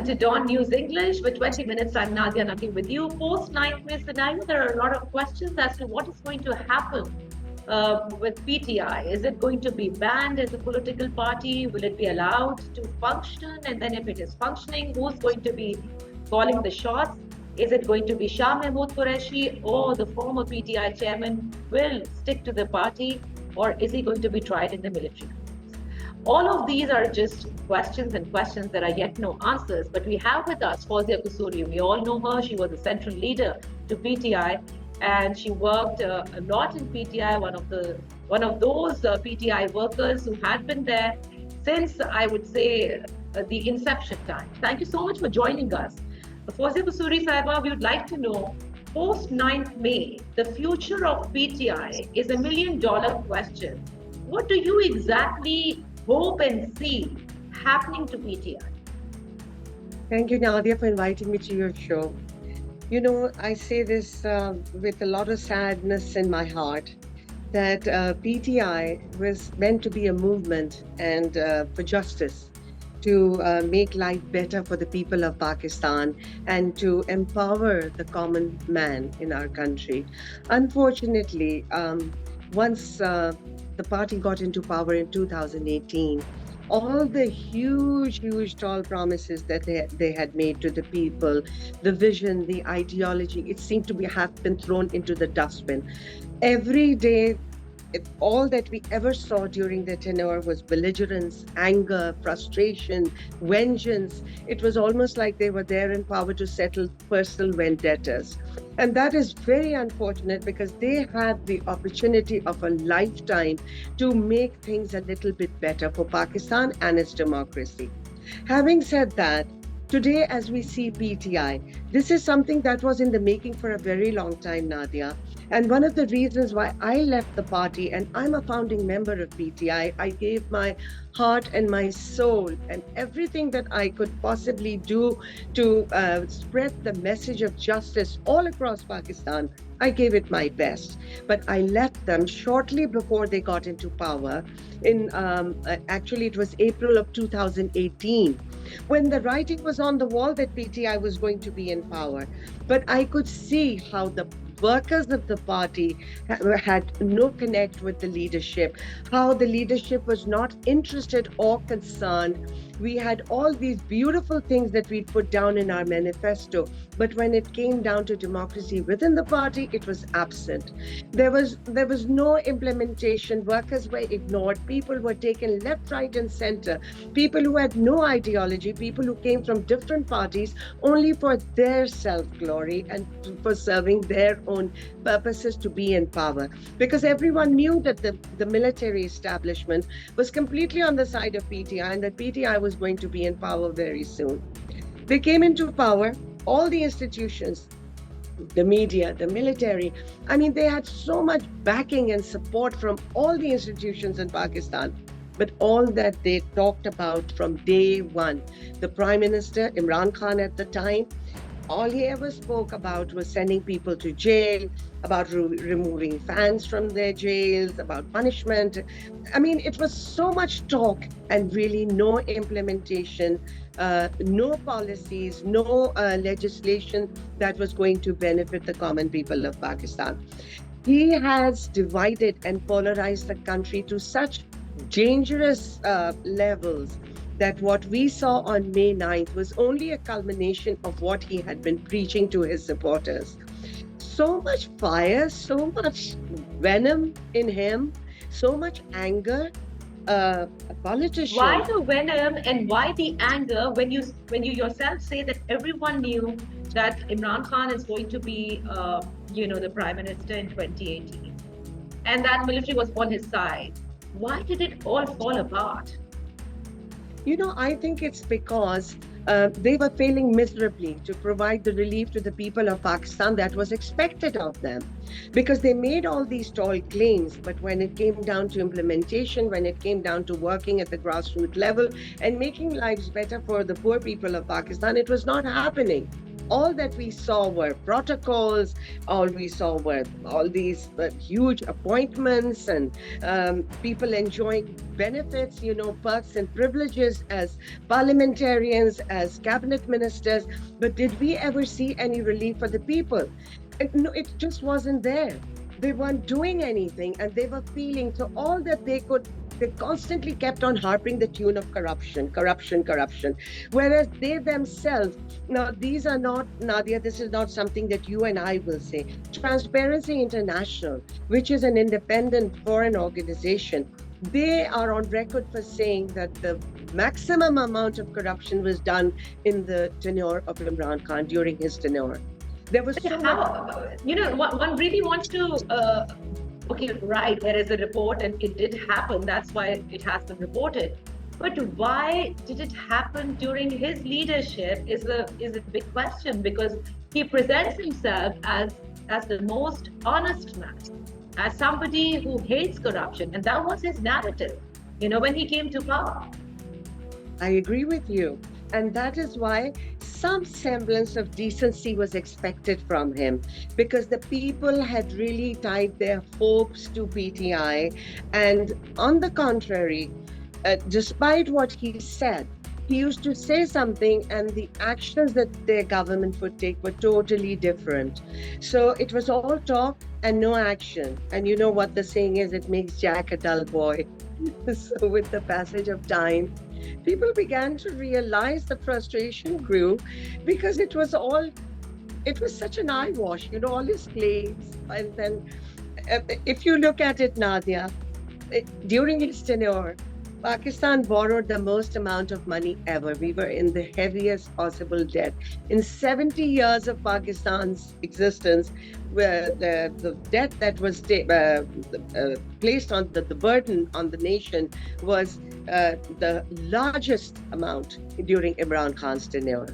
Welcome to Dawn News English. For 20 minutes, I'm Nadia Naqi with you. Post 9th May scenario, there are a lot of questions as to what is going to happen with PTI. Is it going to be banned as a political party? Will it be allowed to function? And then if it is functioning, who's going to be calling the shots? Is it going to be Shah Mahmood Qureshi, or the former PTI chairman will stick to the party, or is he going to be tried in the military? All of these are just questions and questions that are yet no answers. But we have with us Fauzia Kasuri. We all know her. She was a central leader to PTI, and she worked a lot in PTI. One of those PTI workers who had been there since, I would say, the inception time. Thank you so much for joining us, Fauzia Kasuri Saiba. We would like to know, post 9th May, the future of PTI is $1 million question. What do you exactly hope and see happening to PTI? Thank you, Nadia, for inviting me to your show. You know, I say this with a lot of sadness in my heart, that PTI was meant to be a movement and for justice, to make life better for the people of Pakistan and to empower the common man in our country. Unfortunately, once the party got into power in 2018, all the huge, tall promises that they had made to the people, the vision, the ideology, it seemed to have been thrown into the dustbin. Every day, all that we ever saw during their tenure was belligerence, anger, frustration, vengeance. It was almost like they were there in power to settle personal vendettas. And that is very unfortunate, because they had the opportunity of a lifetime to make things a little bit better for Pakistan and its democracy. Having said that, today, as we see PTI, this is something that was in the making for a very long time, Nadia. And one of the reasons why I left the party, and I'm a founding member of PTI, I gave my heart and my soul and everything that I could possibly do to spread the message of justice all across Pakistan. I gave it my best, but I left them shortly before they got into power. Actually, it was April of 2018, when the writing was on the wall that PTI was going to be in power. But I could see how the workers of the party had no connect with the leadership, how the leadership was not interested or concerned. We had all these beautiful things that we put down in our manifesto, but when it came down to democracy within the party, it was absent. There was no implementation. Workers were ignored. People were taken left, right, and center. People who had no ideology, people who came from different parties only for their self-glory and for serving their own purposes to be in power. Because everyone knew that the military establishment was completely on the side of PTI, and that PTI was going to be in power very soon. They came into power, all the institutions, the media, the military. I mean, they had so much backing and support from all the institutions in Pakistan. But all that they talked about from day one, the Prime Minister, Imran Khan at the time, all he ever spoke about was sending people to jail, about removing fans from their jails, about punishment. I mean, it was so much talk and really no implementation, no policies, no legislation that was going to benefit the common people of Pakistan. He has divided and polarized the country to such dangerous levels that what we saw on May 9th was only a culmination of what he had been preaching to his supporters. So much fire, so much venom in him, so much anger. A politician. Why the venom and why the anger when you yourself say that everyone knew that Imran Khan is going to be, the Prime Minister in 2018, and that military was on his side? Why did it all fall apart? You know, I think it's because they were failing miserably to provide the relief to the people of Pakistan that was expected of them. Because they made all these tall claims, but when it came down to implementation, when it came down to working at the grassroots level and making lives better for the poor people of Pakistan, it was not happening. all that we saw were protocols, all we saw were all these huge appointments and people enjoying benefits, perks and privileges as parliamentarians, as cabinet ministers. But did we ever see any relief for the people? No, it just wasn't there. They weren't doing anything, and they were feeling so all that they could. They constantly kept on harping the tune of corruption, corruption, corruption. Whereas they themselves, now these are not, Nadia, this is not something that you and I will say. Transparency International, which is an independent foreign organization, they are on record for saying that the maximum amount of corruption was done in the tenure of Imran Khan, during his tenure. There was so much. One really wants to. Okay, right, there is a report and it did happen. That's why it has been reported. But why did it happen during his leadership is a big question, because he presents himself as the most honest man, as somebody who hates corruption. And that was his narrative, when he came to power. I agree with you. And that is why some semblance of decency was expected from him, because the people had really tied their hopes to PTI. And on the contrary, despite what he said, he used to say something and the actions that their government would take were totally different. So it was all talk and no action. And you know what the saying is, it makes Jack a dull boy. So with the passage of time, people began to realize the frustration grew, because it was such an eyewash, all his claims. And then if you look at it, Nadia, during his tenure, Pakistan borrowed the most amount of money ever. We were in the heaviest possible debt. In 70 years of Pakistan's existence, where the debt that was placed on the burden on the nation was the largest amount during Imran Khan's tenure.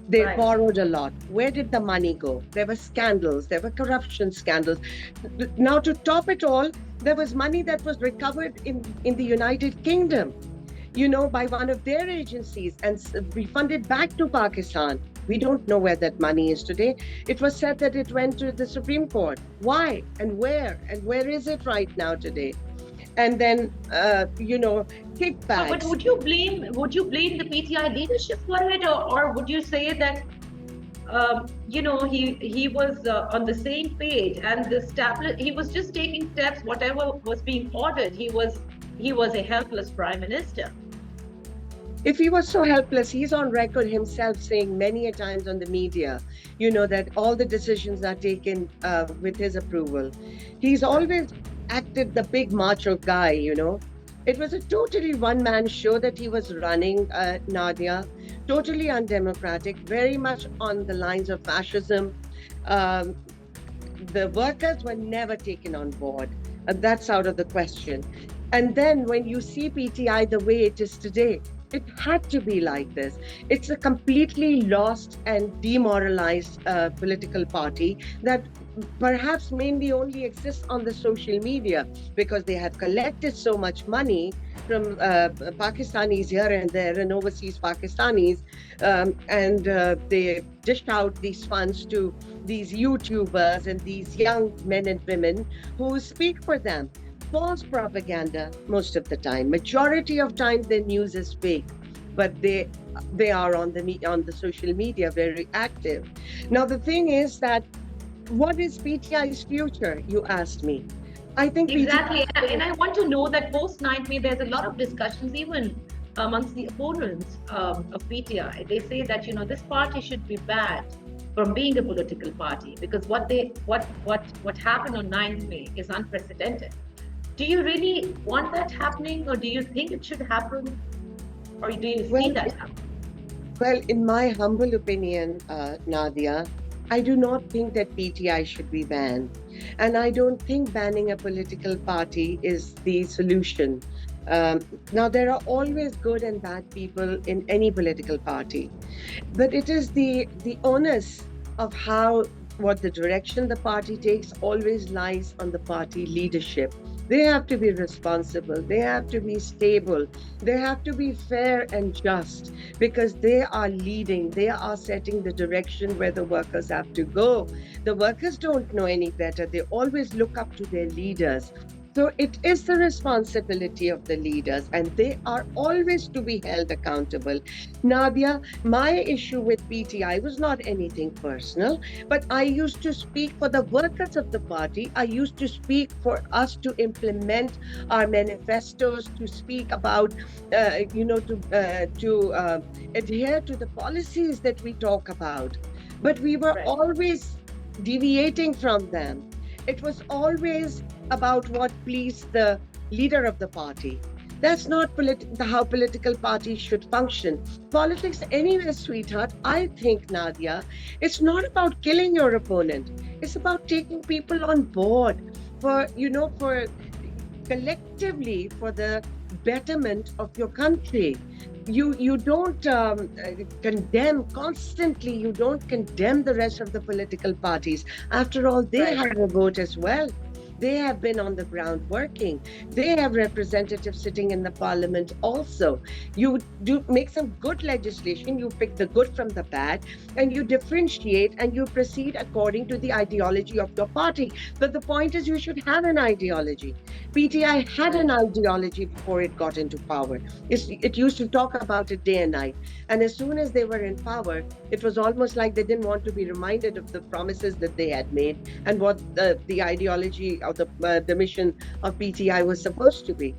They borrowed a lot. Where did the money go? There were scandals. There were corruption scandals. Now, to top it all, there was money that was recovered in the United Kingdom, by one of their agencies and refunded back to Pakistan. We don't know where that money is today. It was said that it went to the Supreme Court. Why and where? And where is it right now today? And then, kickbacks. But would you blame the PTI leadership for it, or would you say that he was on the same page and he was just taking steps, whatever was being ordered. He was a helpless prime minister. If he was so helpless, he's on record himself saying many a times on the media, that all the decisions are taken with his approval. He's always acted the big macho guy, It was a totally one-man show that he was running, Nadia, totally undemocratic, very much on the lines of fascism. The workers were never taken on board. That's out of the question. And then when you see PTI the way it is today, it had to be like this. It's a completely lost and demoralized political party that perhaps mainly only exists on the social media, because they have collected so much money from Pakistanis here and there and overseas Pakistanis, and they dish out these funds to these YouTubers and these young men and women who speak for them. False propaganda most of the time. Majority of time the news is fake, but they are on the social media very active. Now the thing is that, what is PTI's future, you asked me. I think exactly, and I want to know that post 9th May there's a lot of discussions even amongst the opponents of PTI. They say that this party should be banned from being a political party, because what happened on 9th May is unprecedented. Do you really want that happening, or do you think it should happen, or do you see that happen? Well, in my humble opinion, Nadia, I do not think that PTI should be banned. And I don't think banning a political party is the solution. Now, there are always good and bad people in any political party. But it is the onus of what the direction the party takes always lies on the party leadership. They have to be responsible. They have to be stable. They have to be fair and just because they are leading. They are setting the direction where the workers have to go. The workers don't know any better. They always look up to their leaders. So it is the responsibility of the leaders, and they are always to be held accountable. Nadia, my issue with PTI was not anything personal, but I used to speak for the workers of the party. I used to speak for us to implement our manifestos, to speak about, to adhere to the policies that we talk about. But we were Right. always deviating from them. It was always about what pleased the leader of the party. That's not how political parties should function. Politics, anyway, sweetheart, I think, Nadia, it's not about killing your opponent. It's about taking people on board for collectively for the betterment of your country. You don't condemn constantly. You don't condemn the rest of the political parties. After all, they Right. have a vote as well. They have been on the ground working. They have representatives sitting in the parliament also. You do make some good legislation, you pick the good from the bad, and you differentiate and you proceed according to the ideology of your party. But the point is, you should have an ideology. PTI had an ideology before it got into power. It used to talk about it day and night. And as soon as they were in power, it was almost like they didn't want to be reminded of the promises that they had made and what the ideology of the mission of PTI was supposed to be.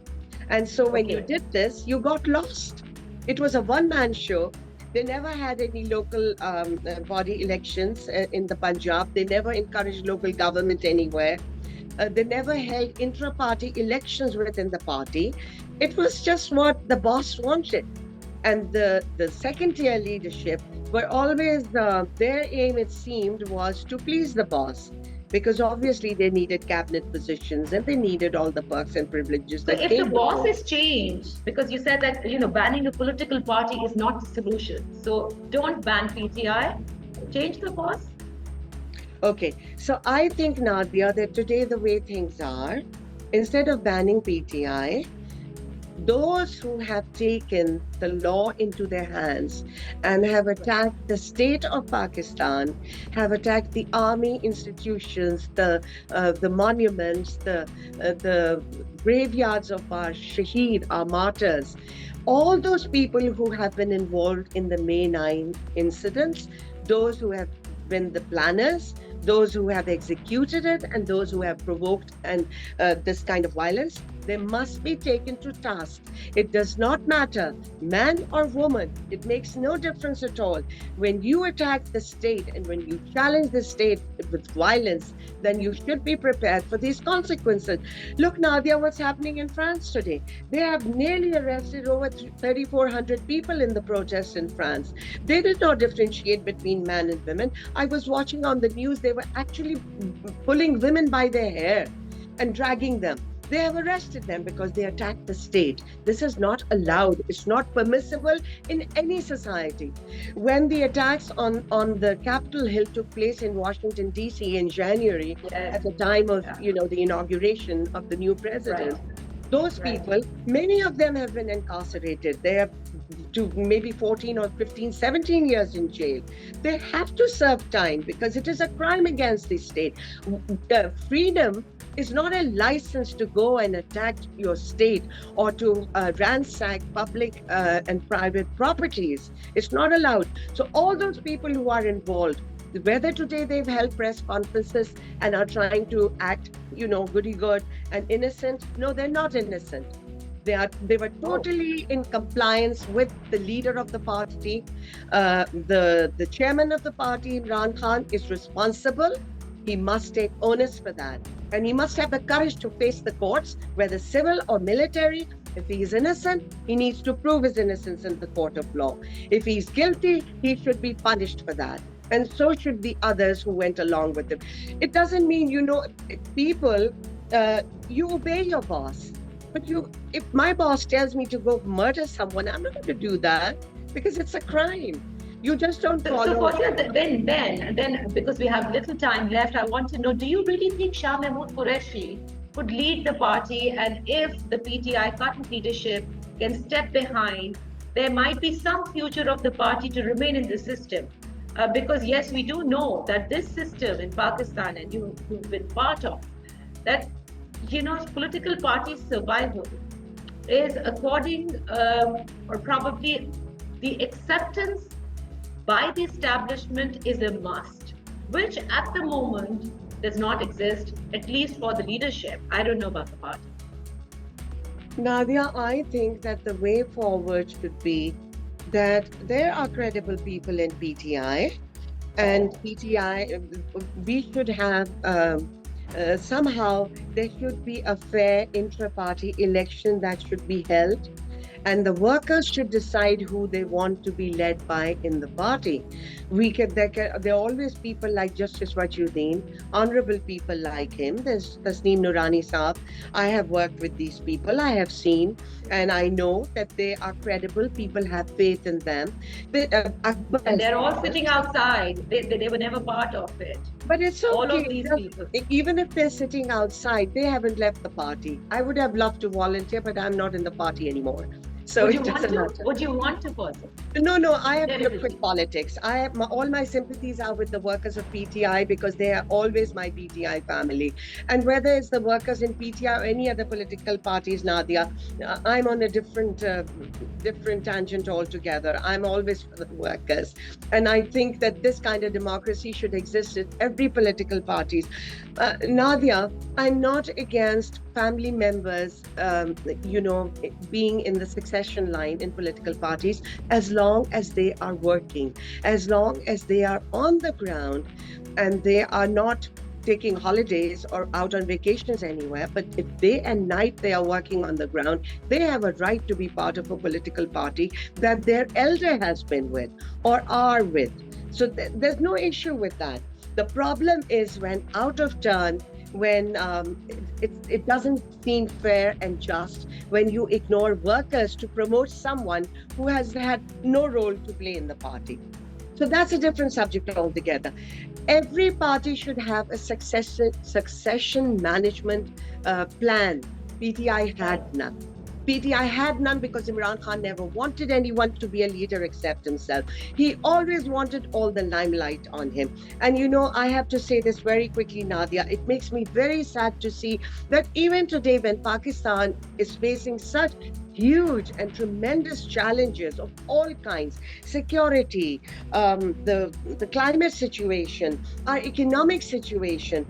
And so when you did this, you got lost. It was a one-man show. They never had any local body elections in the Punjab. They never encouraged local government anywhere. They never held intra-party elections within the party. It was just what the boss wanted. And the second-tier leadership were always, their aim, it seemed, was to please the boss. Because obviously they needed cabinet positions and they needed all the perks and privileges. So if the boss is changed, because you said that banning a political party is not the solution. So don't ban PTI, change the boss. Okay, so I think, Nadia, that today the way things are, instead of banning PTI, those who have taken the law into their hands and have attacked the state of Pakistan, have attacked the army institutions, the monuments, the graveyards of our shaheed, our martyrs, all those people who have been involved in the May 9 incidents, those who have been the planners, those who have executed it, and those who have provoked this kind of violence, they must be taken to task. It does not matter, man or woman, it makes no difference at all. When you attack the state and when you challenge the state with violence, then you should be prepared for these consequences. Look, Nadia, what's happening in France today. They have nearly arrested over 3,400 people in the protests in France. They did not differentiate between men and women. I was watching on the news, they were actually pulling women by their hair and dragging them. They have arrested them because they attacked the state. This is not allowed. It's not permissible in any society. When the attacks on the Capitol Hill took place in Washington, D.C. in January, at the time of the inauguration of the new president, those people, many of them have been incarcerated. They have to maybe 14 or 15, 17 years in jail. They have to serve time because it is a crime against the state. Freedom is not a license to go and attack your state or to ransack public and private properties. It's not allowed. So all those people who are involved, whether today they've held press conferences and are trying to act, goody-good and innocent, no, they're not innocent. They were totally in compliance with the leader of the party. The chairman of the party, Imran Khan, is responsible. He must take onus for that. And he must have the courage to face the courts, whether civil or military. If he is innocent, he needs to prove his innocence in the court of law. If he's guilty, he should be punished for that. And so should the others who went along with him. It doesn't mean, people, you obey your boss. But if my boss tells me to go murder someone, I'm not going to do that because it's a crime. You just don't follow. So Fauzia, then, because we have little time left, I want to know, do you really think Shah Mahmood Qureshi could lead the party, and if the PTI current leadership can step behind, there might be some future of the party to remain in the system. Because yes, we do know that this system in Pakistan, and you've been part of that, political party survival is according, or probably the acceptance by the establishment is a must, which at the moment does not exist, at least for the leadership. I don't know about the party. Nadia, I think that the way forward should be that there are credible people in PTI, and PTI, we should have somehow there should be a fair intra-party election that should be held, and the workers should decide who they want to be led by in the party. There are always people like Justice Wajuddin, honorable people like him. There's Tasneem Noorani Saab. I have worked with these people. I have seen, and I know that they are credible. People have faith in them. And they're all sitting outside. They were never part of it. But it's okay. All of these people. Even if they're sitting outside, they haven't left the party. I would have loved to volunteer, but I'm not in the party anymore. So would it doesn't matter. Would you want to person? No, I have to quit politics. All my sympathies are with the workers of PTI because they are always my PTI family. And whether it's the workers in PTI or any other political parties, Nadia, I'm on a different tangent altogether. I'm always for the workers. And I think that this kind of democracy should exist in every political parties. Nadia, I'm not against family members, being in the succession line in political parties, as long as they are working, as long as they are on the ground and they are not taking holidays or out on vacations anywhere. But if day and night they are working on the ground, they have a right to be part of a political party that their elder has been with or are with. So there's no issue with that. The problem is when out of turn, when it doesn't seem fair and just, when you ignore workers to promote someone who has had no role to play in the party. So that's a different subject altogether. Every party should have a succession management plan. PTI had none. PTI had none because Imran Khan never wanted anyone to be a leader except himself. He always wanted all the limelight on him. And I have to say this very quickly, Nadia. It makes me very sad to see that even today, when Pakistan is facing such huge and tremendous challenges of all kinds, security, the climate situation, our economic situation,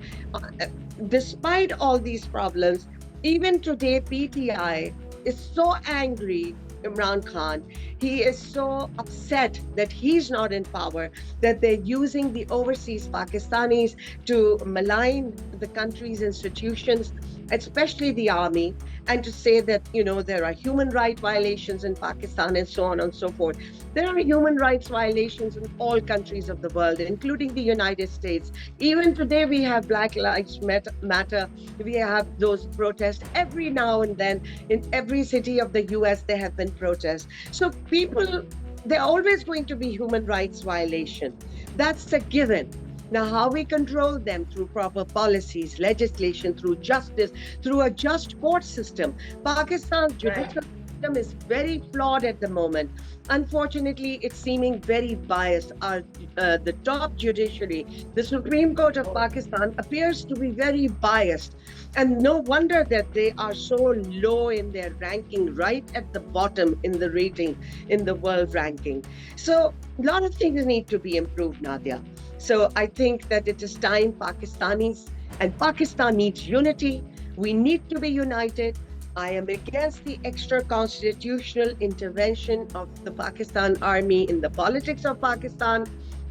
despite all these problems, even today, PTI is so angry, Imran Khan. He is so upset that he's not in power, that they're using the overseas Pakistanis to malign the country's institutions, especially the army, and to say that, there are human rights violations in Pakistan and so on and so forth. There are human rights violations in all countries of the world, including the United States. Even today, we have Black Lives Matter. We have those protests every now and then. In every city of the US, there have been protests. So people, there are always going to be human rights violation. That's a given. Now, how we control them through proper policies, legislation, through justice, through a just court system. Pakistan's judicial system is very flawed at the moment. Unfortunately, it's seeming very biased. The top judiciary, the Supreme Court of Pakistan, appears to be very biased. And no wonder that they are so low in their ranking, right at the bottom in the rating, in the world ranking. So a lot of things need to be improved, Nadia. So I think that it is time Pakistanis, and Pakistan needs unity. We need to be united. I am against the extra constitutional intervention of the Pakistan army in the politics of Pakistan.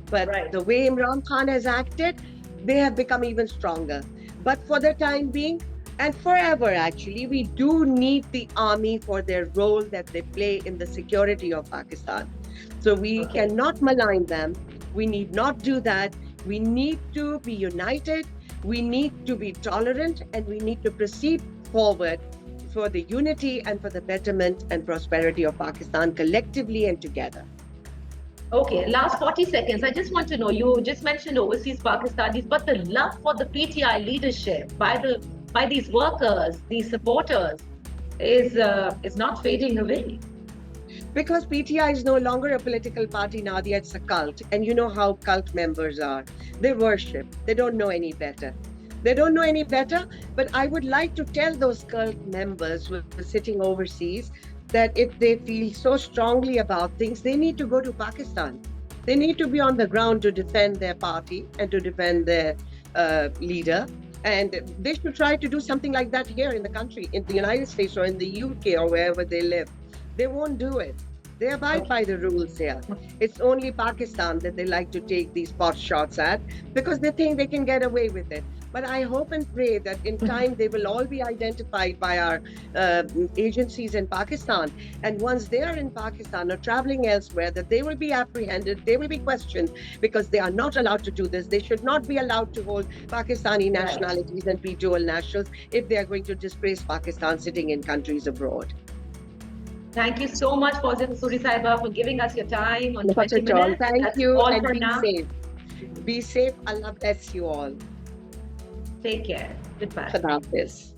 But the way Imran Khan has acted, they have become even stronger. But for the time being, and forever actually, we do need the army for their role that they play in the security of Pakistan. So we cannot malign them. We need not do that. We need to be united. We need to be tolerant, and we need to proceed forward for the unity and for the betterment and prosperity of Pakistan collectively and together. Okay, last 40 seconds. I just want to know, you just mentioned overseas Pakistanis, but the love for the PTI leadership by the by these workers, these supporters, is not fading away. Because PTI is no longer a political party, Nadia, it's a cult. And you know how cult members are. They worship, they don't know any better. They don't know any better, but I would like to tell those cult members who are sitting overseas that if they feel so strongly about things, they need to go to Pakistan. They need to be on the ground to defend their party and to defend their leader. And they should try to do something like that here in the country, in the United States or in the UK or wherever they live. They won't do it. They abide by the rules here. It's only Pakistan that they like to take these pot shots at because they think they can get away with it. But I hope and pray that in time they will all be identified by our agencies in Pakistan. And once they are in Pakistan or traveling elsewhere, that they will be apprehended, they will be questioned because they are not allowed to do this. They should not be allowed to hold Pakistani nationalities and be dual nationals if they are going to disgrace Pakistan sitting in countries abroad. Thank you so much, Fauzia Kasuri Saiba, for giving us your time on Not 20 at all. minutes. Thank That's you all and for be now. safe. Be safe. Allah bless you all. Take care. Goodbye. Khuda Hafiz.